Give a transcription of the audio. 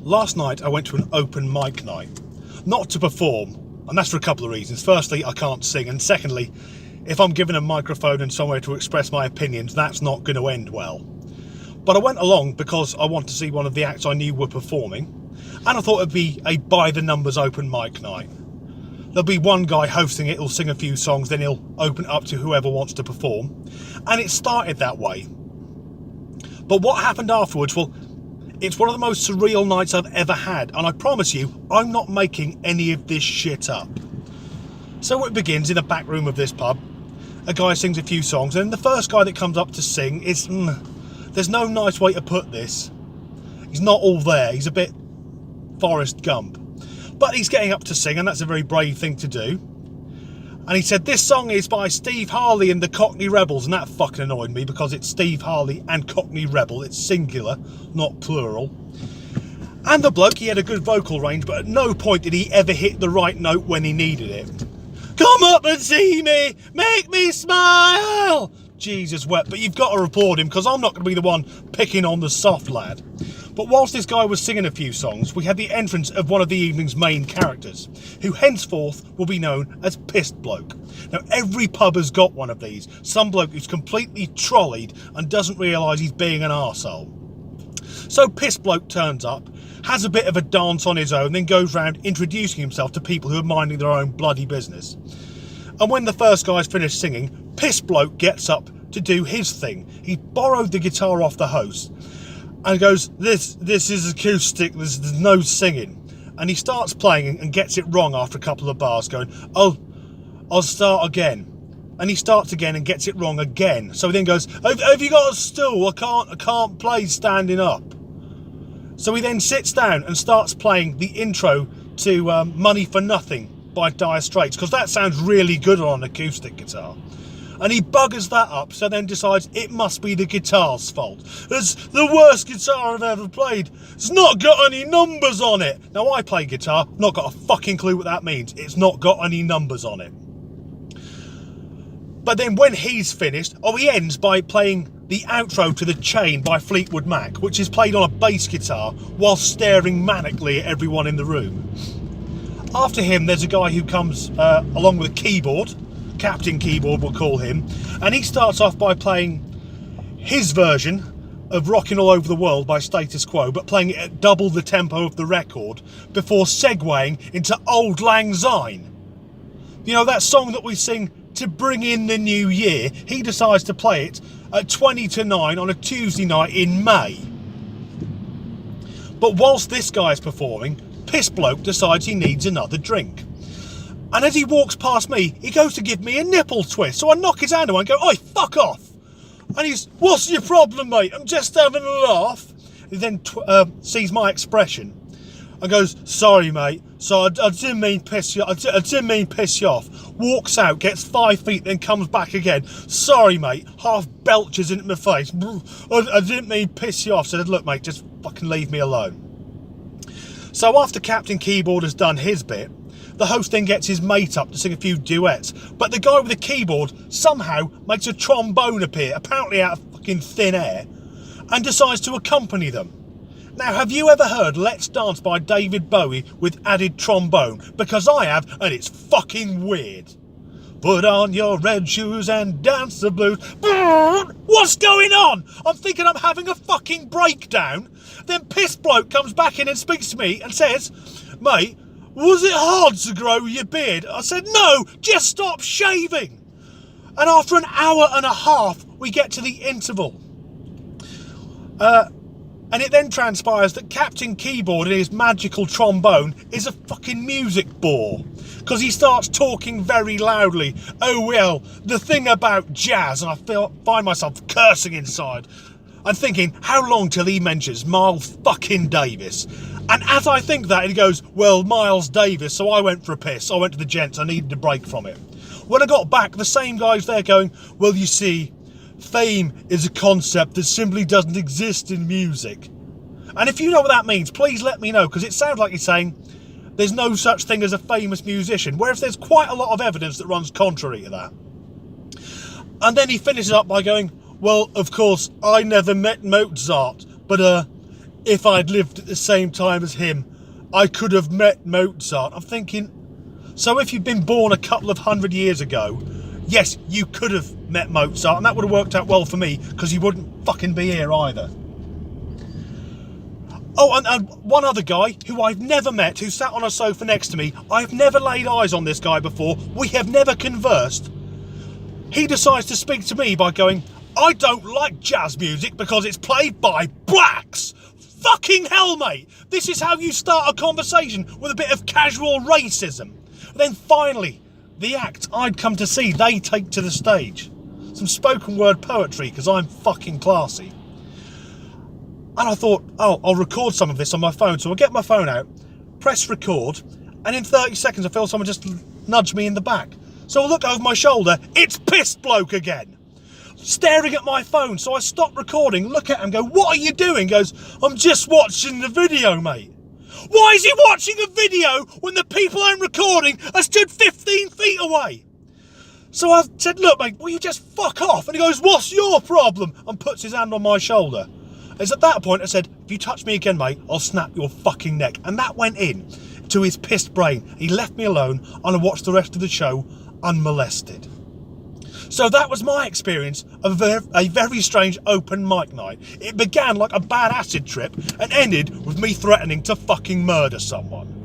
Last night I went to an open mic night, not to perform, and that's for a couple of reasons. Firstly, I can't sing, and secondly, if I'm given a microphone and somewhere to express my opinions, that's not going to end well. But I went along because I wanted to see one of the acts I knew were performing, and I thought it'd be a by-the-numbers open mic night. There'll be one guy hosting it, he'll sing a few songs, then he'll open it up to whoever wants to perform, and it started that way. But what happened afterwards, well, it's one of the most surreal nights I've ever had, and I promise you, I'm not making any of this shit up. So it begins in the back room of this pub. A guy sings a few songs, and the first guy that comes up to sing is... there's no nice way to put this. He's not all there, he's a bit Forrest Gump. But he's getting up to sing, and that's a very brave thing to do. And he said, this song is by Steve Harley and the Cockney Rebels, and that fucking annoyed me because it's Steve Harley and Cockney Rebel. It's singular, not plural. And the bloke, he had a good vocal range, but at no point did he ever hit the right note when he needed it. Come up and see me, make me smile. Jesus wept, but you've got to report him because I'm not going to be the one picking on the soft lad. But whilst this guy was singing a few songs, we had the entrance of one of the evening's main characters, who henceforth will be known as Pissed Bloke. Now, every pub has got one of these. Some bloke who's completely trolleyed and doesn't realise he's being an arsehole. So Pissed Bloke turns up, has a bit of a dance on his own, then goes round introducing himself to people who are minding their own bloody business. And when the first guy's finished singing, Pissed Bloke gets up to do his thing. He borrowed the guitar off the host and goes, this is acoustic, there's no singing. And he starts playing and gets it wrong after a couple of bars, going, I'll start again. And he starts again and gets it wrong again. So he then goes, have you got a stool? I can't play standing up. So he then sits down and starts playing the intro to Money for Nothing by Dire Straits, because that sounds really good on an acoustic guitar. And he buggers that up, so then decides it must be the guitar's fault. It's the worst guitar I've ever played. It's not got any numbers on it. Now, I play guitar, not got a fucking clue what that means. It's not got any numbers on it. But then when he's finished, he ends by playing the outro to The Chain by Fleetwood Mac, which is played on a bass guitar while staring manically at everyone in the room. After him, there's a guy who comes along with a keyboard, Captain Keyboard we'll call him, and he starts off by playing his version of Rockin' All Over the World by Status Quo, but playing it at double the tempo of the record before segueing into Auld Lang Syne. You know, that song that we sing to bring in the new year. He decides to play it at 20 to 9 on a Tuesday night in May. But whilst this guy's performing, Piss Bloke decides he needs another drink. And as he walks past me, he goes to give me a nipple twist. So I knock his hand away and go, oi, fuck off. And he's, what's your problem, mate? I'm just having a laugh. He then sees my expression and goes, sorry, mate. So I didn't mean piss you. I didn't mean piss you off. Walks out, gets 5 feet, then comes back again. Sorry, mate. Half belches into my face. I didn't mean piss you off. So I said, look, mate, just fucking leave me alone. So after Captain Keyboard has done his bit, the host then gets his mate up to sing a few duets, but the guy with the keyboard somehow makes a trombone appear, apparently out of fucking thin air, and decides to accompany them. Now, have you ever heard Let's Dance by David Bowie with added trombone? Because I have, and it's fucking weird. Put on your red shoes and dance the blues. What's going on? I'm thinking I'm having a fucking breakdown. Then Piss Bloke comes back in and speaks to me and says, mate, was it hard to grow your beard? I said, no, just stop shaving. And after an hour and a half, we get to the interval. And it then transpires that Captain Keyboard and his magical trombone is a fucking music bore. Because he starts talking very loudly. Oh, well, the thing about jazz. And I find myself cursing inside. I'm thinking, how long till he mentions Miles fucking Davis? And as I think that, he goes, well, Miles Davis, so I went for a piss. I went to the gents, I needed a break from it. When I got back, the same guy's there going, well, you see, fame is a concept that simply doesn't exist in music. And if you know what that means, please let me know, because it sounds like he's saying there's no such thing as a famous musician, whereas there's quite a lot of evidence that runs contrary to that. And then he finishes up by going, well, of course, I never met Mozart, but if I'd lived at the same time as him, I could have met Mozart. I'm thinking, so if you'd been born a couple of 100 years ago, yes, you could have met Mozart, and that would have worked out well for me, because he wouldn't fucking be here either. Oh, and one other guy who I've never met, who sat on a sofa next to me. I've never laid eyes on this guy before. We have never conversed. He decides to speak to me by going, I don't like jazz music because it's played by blacks. Fucking hell, mate. This is how you start a conversation, with a bit of casual racism. Then finally, the act I'd come to see, they take to the stage. Some spoken word poetry, because I'm fucking classy. And I thought, oh, I'll record some of this on my phone. So I get my phone out, press record, and in 30 seconds I feel someone just nudge me in the back. So I look over my shoulder, it's Pissed Bloke again, staring at my phone. So I stop recording, look at him, go, what are you doing? He goes, I'm just watching the video, mate. Why is he watching a video when the people I'm recording are stood 15 feet away? So I said, look, mate, will you just fuck off? And he goes, what's your problem? And puts his hand on my shoulder. It's at that point I said, if you touch me again, mate, I'll snap your fucking neck. And that went in to his pissed brain. He left me alone, and I watched the rest of the show unmolested. So that was my experience of a very strange open mic night. It began like a bad acid trip and ended with me threatening to fucking murder someone.